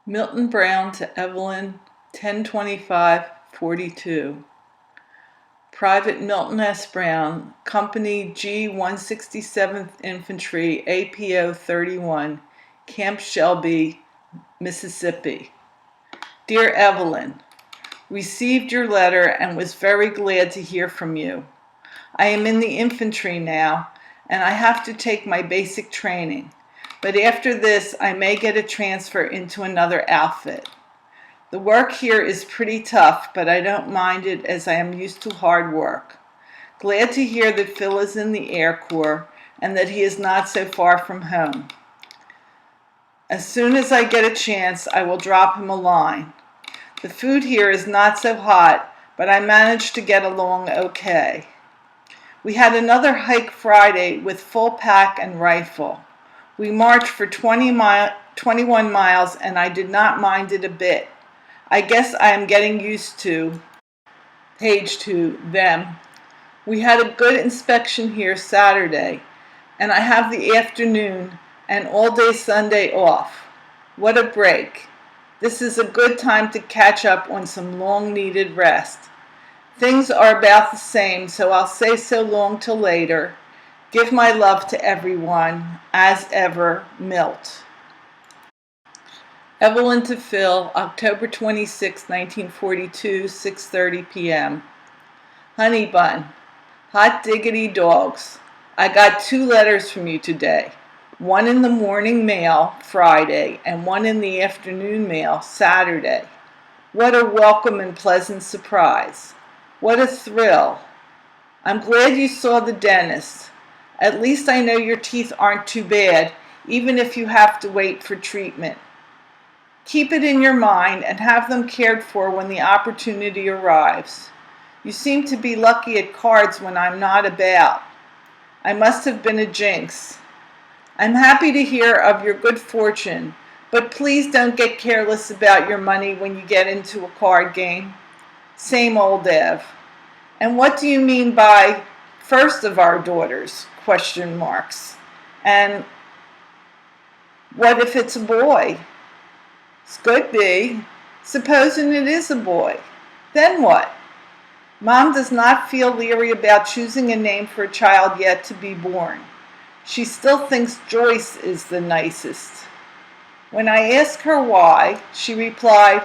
Milton Brown to Evelyn, 10/25/42. Private Milton S. Brown, Company G 167th Infantry, APO 31, Camp Shelby, Mississippi. Dear Evelyn, received your letter and was very glad to hear from you. I am in the infantry now, and I have to take my basic training. But after this, I may get a transfer into another outfit. The work here is pretty tough, but I don't mind it as I am used to hard work. Glad to hear that Phil is in the Air Corps and that he is not so far from home. As soon as I get a chance, I will drop him a line. The food here is not so hot, but I managed to get along okay. We had another hike Friday with full pack and rifle. We marched for 21 miles and I did not mind it a bit. I guess I am getting used to, page 2, them. We had a good inspection here Saturday, and I have the afternoon and all day Sunday off. What a break. This is a good time to catch up on some long-needed rest. Things are about the same, so I'll say so long till later. Give my love to everyone. As ever, Milt. Evelyn to Phil, October 26, 1942, 6:30 p.m. Honey Bun, hot diggity dogs. I got 2 letters from you today. One in the morning mail, Friday, and one in the afternoon mail, Saturday. What a welcome and pleasant surprise. What a thrill. I'm glad you saw the dentist. At least I know your teeth aren't too bad, even if you have to wait for treatment. Keep it in your mind and have them cared for when the opportunity arrives. You seem to be lucky at cards when I'm not about. I must have been a jinx. I'm happy to hear of your good fortune, but please don't get careless about your money when you get into a card game. Same old Ev. And what do you mean by first of our daughters? ? And what if it's a boy? Could be. Supposing it is a boy. Then what? Mom does not feel leery about choosing a name for a child yet to be born. She still thinks Joyce is the nicest. When I asked her why, she replied,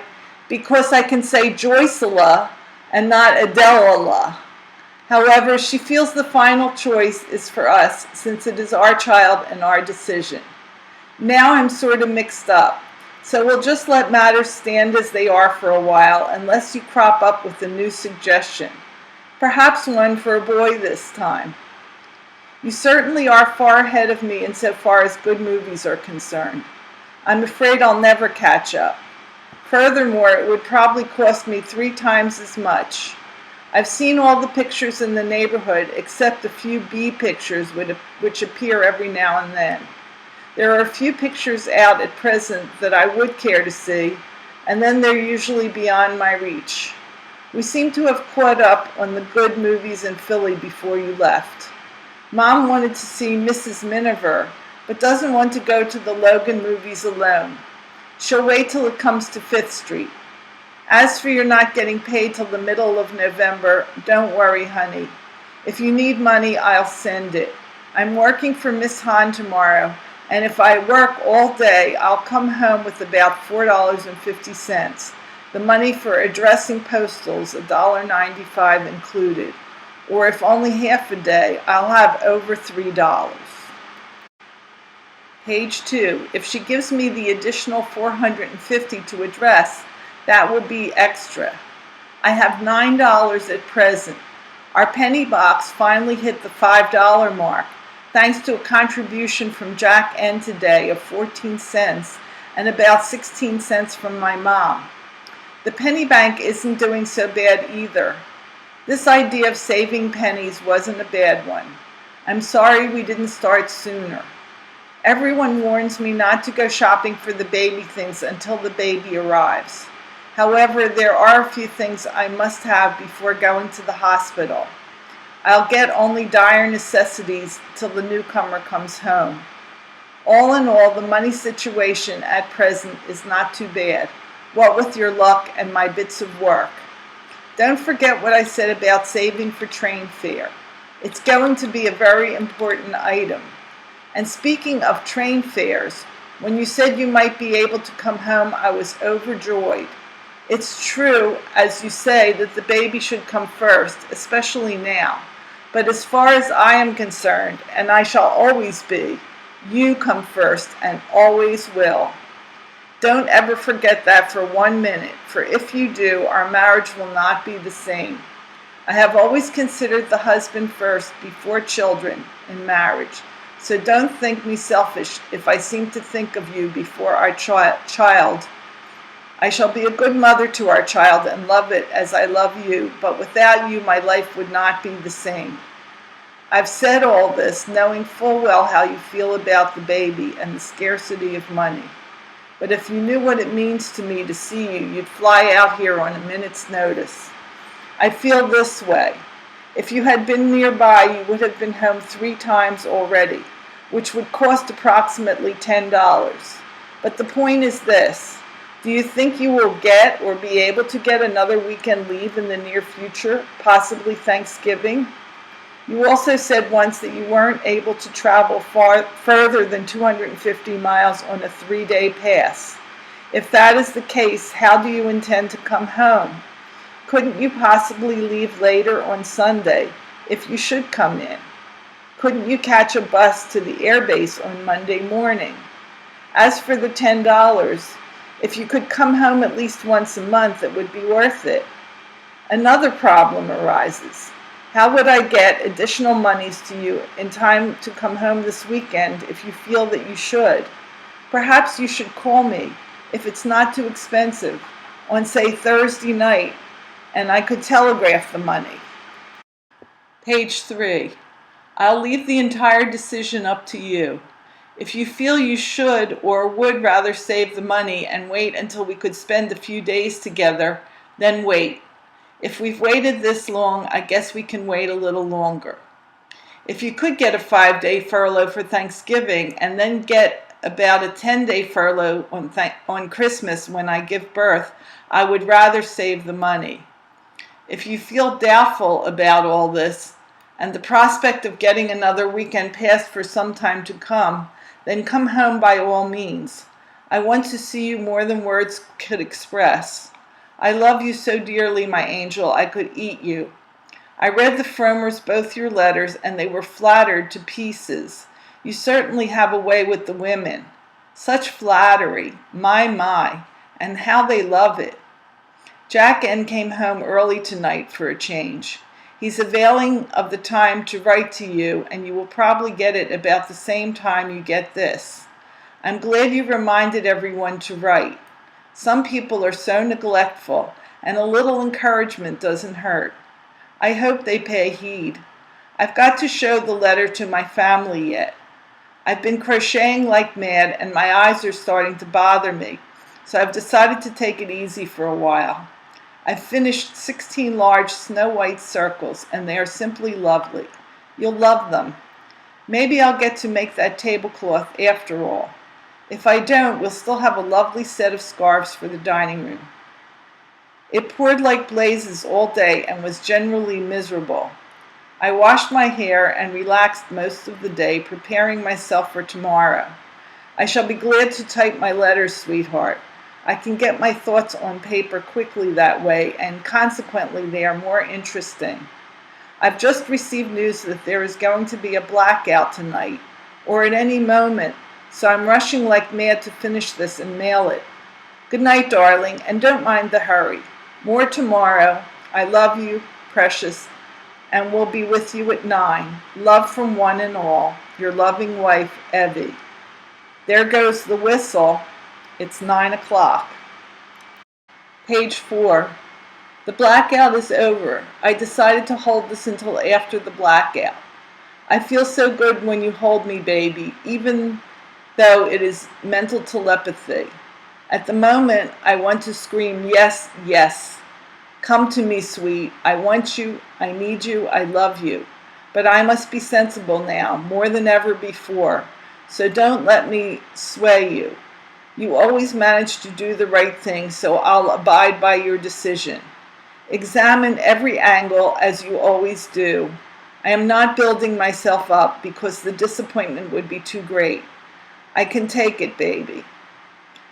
because I can say Joycela and not Adela. However, she feels the final choice is for us since it is our child and our decision. Now I'm sort of mixed up, so we'll just let matters stand as they are for a while unless you crop up with a new suggestion. Perhaps one for a boy this time. You certainly are far ahead of me insofar as good movies are concerned. I'm afraid I'll never catch up. Furthermore, it would probably cost me 3 times as much. I've seen all the pictures in the neighborhood except a few B pictures which appear every now and then. There are a few pictures out at present that I would care to see, and then they're usually beyond my reach. We seem to have caught up on the good movies in Philly before you left. Mom wanted to see Mrs. Miniver, but doesn't want to go to the Logan movies alone. She'll wait till it comes to 5th Street. As for your not getting paid till the middle of November, don't worry, honey. If you need money, I'll send it. I'm working for Miss Hahn tomorrow, and if I work all day, I'll come home with about $4.50. The money for addressing postals, $1.95 included. Or if only half a day, I'll have over $3. Page 2. If she gives me the additional $450 to address, that will be extra. I have $9 at present. Our penny box finally hit the $5 mark, thanks to a contribution from Jack N today of 14 cents and about 16 cents from my mom. The penny bank isn't doing so bad either. This idea of saving pennies wasn't a bad one. I'm sorry we didn't start sooner. Everyone warns me not to go shopping for the baby things until the baby arrives. However, there are a few things I must have before going to the hospital. I'll get only dire necessities till the newcomer comes home. All in all, the money situation at present is not too bad, what with your luck and my bits of work. Don't forget what I said about saving for train fare. It's going to be a very important item. And speaking of train fares, when you said you might be able to come home, I was overjoyed. It's true, as you say, that the baby should come first, especially now. But as far as I am concerned, and I shall always be, you come first and always will. Don't ever forget that for 1 minute, for if you do, our marriage will not be the same. I have always considered the husband first before children in marriage, so don't think me selfish if I seem to think of you before our child. I shall be a good mother to our child and love it as I love you, but without you my life would not be the same. I've said all this knowing full well how you feel about the baby and the scarcity of money. But if you knew what it means to me to see you, you'd fly out here on a minute's notice. I feel this way. If you had been nearby, you would have been home 3 times already, which would cost approximately $10. But the point is this. Do you think you will get or be able to get another weekend leave in the near future, possibly Thanksgiving? You also said once that you weren't able to travel further than 250 miles on a 3-day pass. If that is the case, how do you intend to come home? Couldn't you possibly leave later on Sunday if you should come in? Couldn't you catch a bus to the airbase on Monday morning? As for the $10, if you could come home at least once a month, it would be worth it. Another problem arises. How would I get additional monies to you in time to come home this weekend if you feel that you should? Perhaps you should call me, if it's not too expensive, on say Thursday night, and I could telegraph the money. Page 3. I'll leave the entire decision up to you. If you feel you should or would rather save the money and wait until we could spend a few days together, then wait. If we've waited this long, I guess we can wait a little longer. If you could get a 5-day furlough for Thanksgiving and then get about a 10-day furlough on Christmas when I give birth, I would rather save the money. If you feel doubtful about all this and the prospect of getting another weekend pass for some time to come, then come home by all means. I want to see you more than words could express. I love you so dearly, my angel, I could eat you. I read the Fromers both your letters, and they were flattered to pieces. You certainly have a way with the women. Such flattery, my, and how they love it. Jack N. came home early tonight for a change. He's availing of the time to write to you, and you will probably get it about the same time you get this. I'm glad you reminded everyone to write. Some people are so neglectful, and a little encouragement doesn't hurt. I hope they pay heed. I've got to show the letter to my family yet. I've been crocheting like mad, and my eyes are starting to bother me, so I've decided to take it easy for a while. I've finished 16 large snow-white circles, and they are simply lovely. You'll love them. Maybe I'll get to make that tablecloth after all. If I don't, we'll still have a lovely set of scarves for the dining room. It poured like blazes all day and was generally miserable. I washed my hair and relaxed most of the day, preparing myself for tomorrow. I shall be glad to type my letters, sweetheart. I can get my thoughts on paper quickly that way, and consequently they are more interesting. I've just received news that there is going to be a blackout tonight, or at any moment, so I'm rushing like mad to finish this and mail it. Good night, darling, and don't mind the hurry. More tomorrow. I love you, precious, and will be with you at 9. Love from one and all. Your loving wife, Evie. There goes the whistle. It's 9 o'clock. Page 4. The blackout is over. I decided to hold this until after the blackout. I feel so good when you hold me, baby, even though it is mental telepathy. At the moment, I want to scream, yes, yes. Come to me, sweet. I want you, I need you, I love you. But I must be sensible now, more than ever before. so don't let me sway you. You always manage to do the right thing, so I'll abide by your decision. Examine every angle as you always do. I am not building myself up because the disappointment would be too great. I can take it, baby.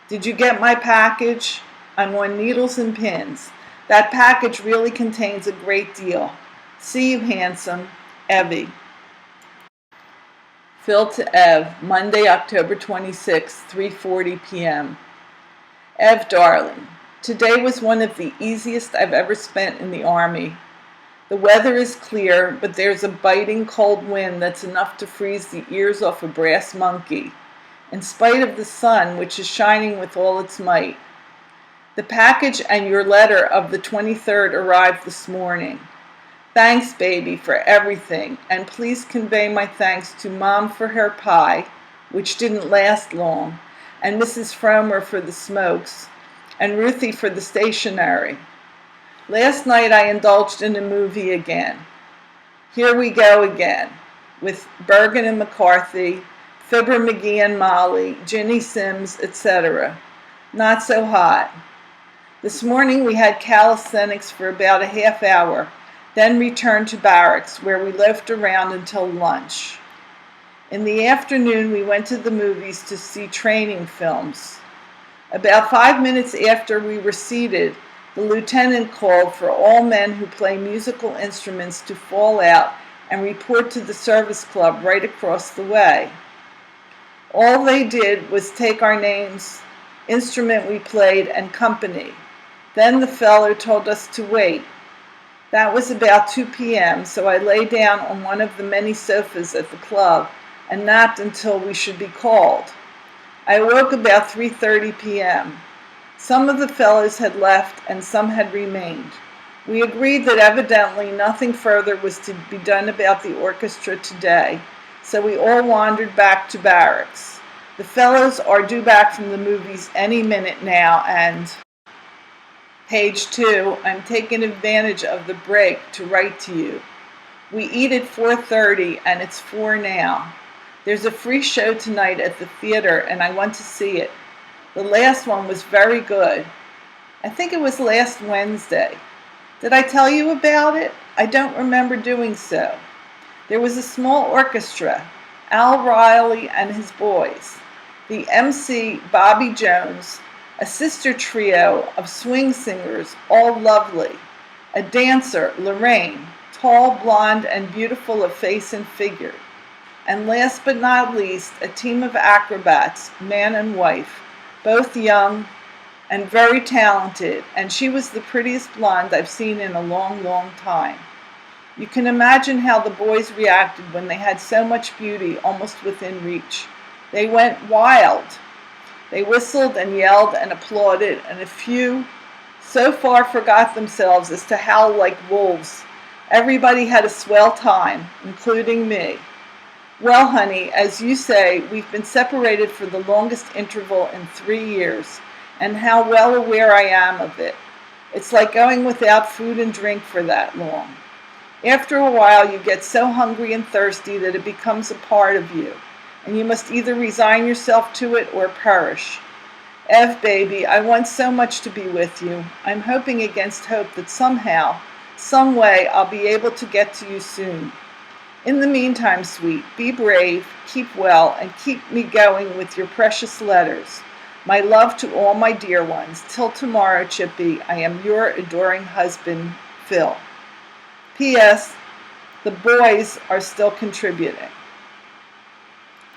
Did you get my package? I'm on needles and pins. That package really contains a great deal. See you, handsome. Evie. Phil to Ev, Monday, October 26, 3:40 p.m. Ev, darling, today was one of the easiest I've ever spent in the Army. The weather is clear, but there's a biting cold wind that's enough to freeze the ears off a brass monkey, in spite of the sun, which is shining with all its might. The package and your letter of the 23rd arrived this morning. Thanks, baby, for everything, and please convey my thanks to Mom for her pie, which didn't last long, and Mrs. Fromer for the smokes, and Ruthie for the stationery. Last night I indulged in a movie again. Here We Go Again, with Bergen and McCarthy, Fibber McGee and Molly, Ginny Sims, etc. Not so hot. This morning we had calisthenics for about a half hour, then returned to barracks, where we loafed around until lunch. In the afternoon, we went to the movies to see training films. About 5 minutes after we were seated, the lieutenant called for all men who play musical instruments to fall out and report to the service club right across the way. All they did was take our names, instrument we played, and company. Then the fellow told us to wait. That was about 2 p.m., so I lay down on one of the many sofas at the club and napped until we should be called. I awoke about 3:30 p.m. Some of the fellows had left and some had remained. We agreed that evidently nothing further was to be done about the orchestra today, so we all wandered back to barracks. The fellows are due back from the movies any minute now, and... Page 2, I'm taking advantage of the break to write to you. We eat at 4:30 and it's 4 now. There's a free show tonight at the theater and I want to see it. The last one was very good. I think it was last Wednesday. Did I tell you about it? I don't remember doing so. There was a small orchestra, Al Riley and his boys. The MC, Bobby Jones, a sister trio of swing singers, all lovely. A dancer, Lorraine, tall, blonde, and beautiful of face and figure. And last but not least, a team of acrobats, man and wife, both young and very talented, and she was the prettiest blonde I've seen in a long, long time. You can imagine how the boys reacted when they had so much beauty almost within reach. They went wild. They whistled and yelled and applauded, and a few so far forgot themselves as to howl like wolves. Everybody had a swell time, including me. Well, honey, as you say, we've been separated for the longest interval in 3 years, and how well aware I am of it. It's like going without food and drink for that long. After a while, you get so hungry and thirsty that it becomes a part of you, and you must either resign yourself to it or perish. Ev, baby, I want so much to be with you. I'm hoping against hope that somehow, some way, I'll be able to get to you soon. In the meantime, sweet, be brave, keep well, and keep me going with your precious letters. My love to all my dear ones. Till tomorrow, Chippy, I am your adoring husband, Phil. P.S. The boys are still contributing.